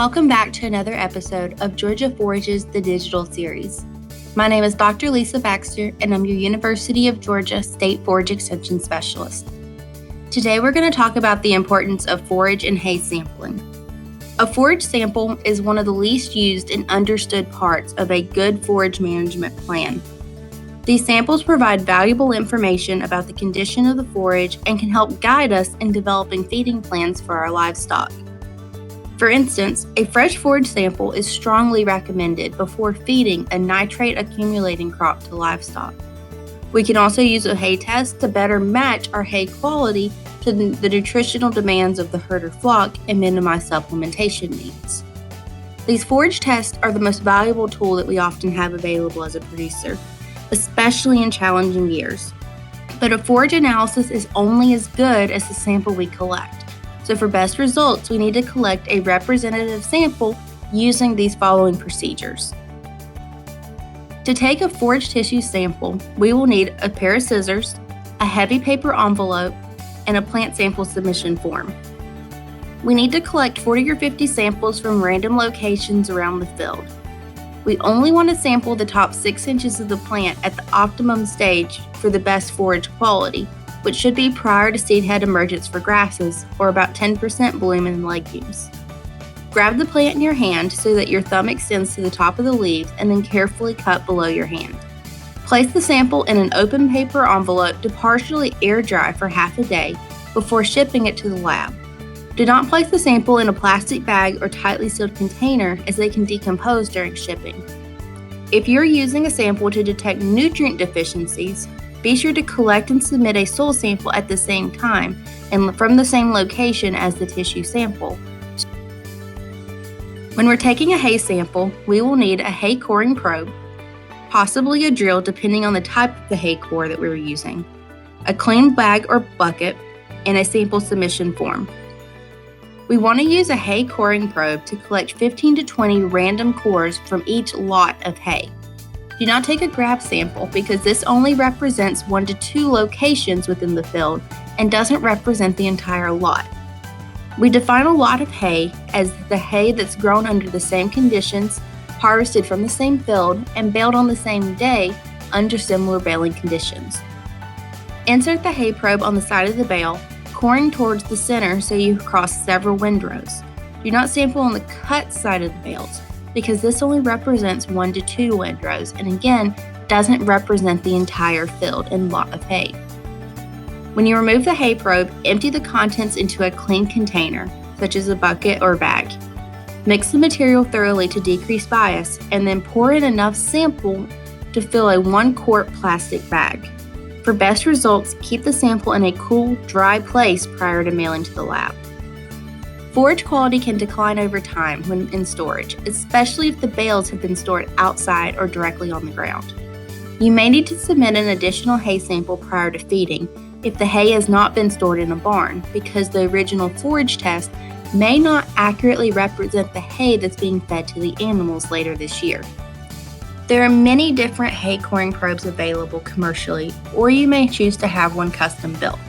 Welcome back to another episode of Georgia Forages, the digital series. My name is Dr. Lisa Baxter, and I'm your University of Georgia State Forage Extension Specialist. Today we're going to talk about the importance of forage and hay sampling. A forage sample is one of the least used and understood parts of a good forage management plan. These samples provide valuable information about the condition of the forage and can help guide us in developing feeding plans for our livestock. For instance, a fresh forage sample is strongly recommended before feeding a nitrate accumulating crop to livestock. We can also use a hay test to better match our hay quality to the nutritional demands of the herd or flock and minimize supplementation needs. These forage tests are the most valuable tool that we often have available as a producer, especially in challenging years. But a forage analysis is only as good as the sample we collect. So for best results, we need to collect a representative sample using these following procedures. To take a forage tissue sample, we will need a pair of scissors, a heavy paper envelope, and a plant sample submission form. We need to collect 40 or 50 samples from random locations around the field. We only want to sample the top 6 inches of the plant at the optimum stage for the best forage quality, which should be prior to seed head emergence for grasses, or about 10% bloom in legumes. Grab the plant in your hand so that your thumb extends to the top of the leaves and then carefully cut below your hand. Place the sample in an open paper envelope to partially air dry for half a day before shipping it to the lab. Do not place the sample in a plastic bag or tightly sealed container as they can decompose during shipping. If you're using a sample to detect nutrient deficiencies, be sure to collect and submit a soil sample at the same time and from the same location as the tissue sample. When we're taking a hay sample, we will need a hay coring probe, possibly a drill depending on the type of the hay core that we're using, a clean bag or bucket, and a sample submission form. We want to use a hay coring probe to collect 15 to 20 random cores from each lot of hay. Do not take a grab sample because this only represents 1 to 2 locations within the field and doesn't represent the entire lot. We define a lot of hay as the hay that's grown under the same conditions, harvested from the same field, and baled on the same day under similar baling conditions. Insert the hay probe on the side of the bale, coring towards the center so you cross several windrows. Do not sample on the cut side of the bales, because this only represents 1 to 2 windrows and again doesn't represent the entire field and lot of hay. When you remove the hay probe, empty the contents into a clean container, such as a bucket or bag. Mix the material thoroughly to decrease bias and then pour in enough sample to fill a 1-quart plastic bag. For best results, keep the sample in a cool, dry place prior to mailing to the lab. Forage quality can decline over time when in storage, especially if the bales have been stored outside or directly on the ground. You may need to submit an additional hay sample prior to feeding if the hay has not been stored in a barn, because the original forage test may not accurately represent the hay that's being fed to the animals later this year. There are many different hay coring probes available commercially, or you may choose to have one custom built.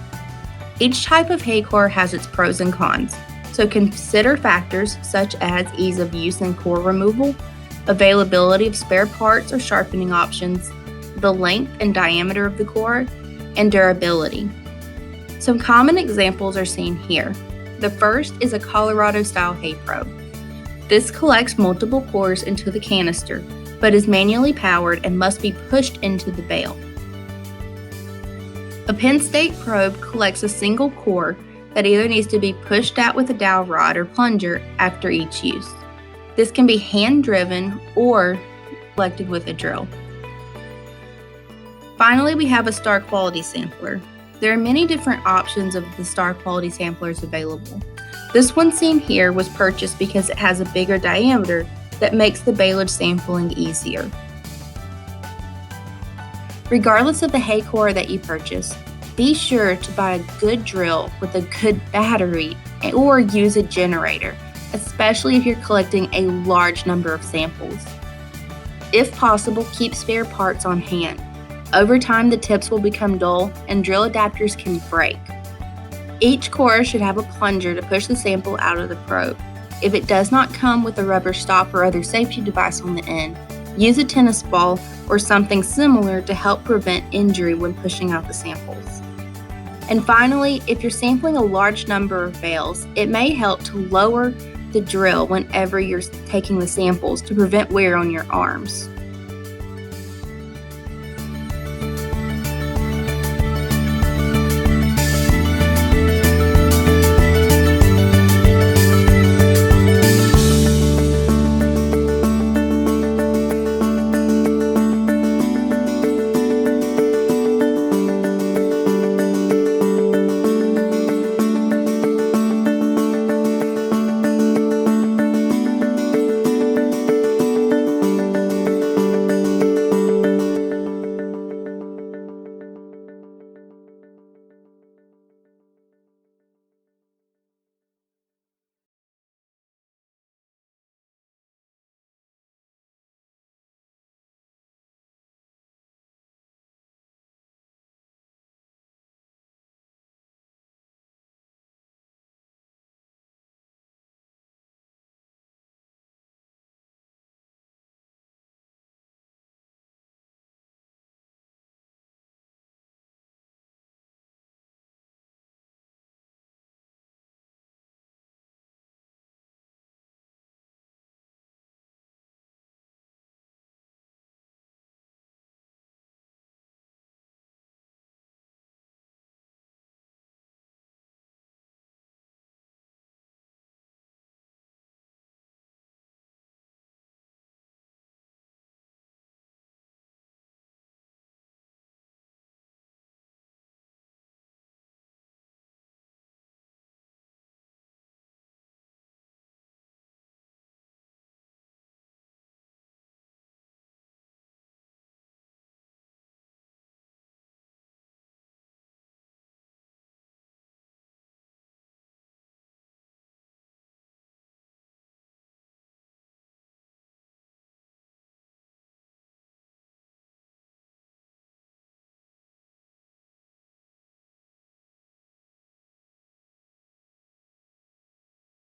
Each type of hay core has its pros and cons. So consider factors such as ease of use and core removal, availability of spare parts or sharpening options, the length and diameter of the core, and durability. Some common examples are seen here. The first is a Colorado-style hay probe. This collects multiple cores into the canister, but is manually powered and must be pushed into the bale. A Penn State probe collects a single core that either needs to be pushed out with a dowel rod or plunger after each use. This can be hand-driven or collected with a drill. Finally, we have a star quality sampler. There are many different options of the star quality samplers available. This one seen here was purchased because it has a bigger diameter that makes the baleage sampling easier. Regardless of the hay core that you purchase, be sure to buy a good drill with a good battery or use a generator, especially if you're collecting a large number of samples. If possible, keep spare parts on hand. Over time, the tips will become dull and drill adapters can break. Each core should have a plunger to push the sample out of the probe. If it does not come with a rubber stop or other safety device on the end, use a tennis ball or something similar to help prevent injury when pushing out the samples. And finally, if you're sampling a large number of bales, it may help to lower the drill whenever you're taking the samples to prevent wear on your arms.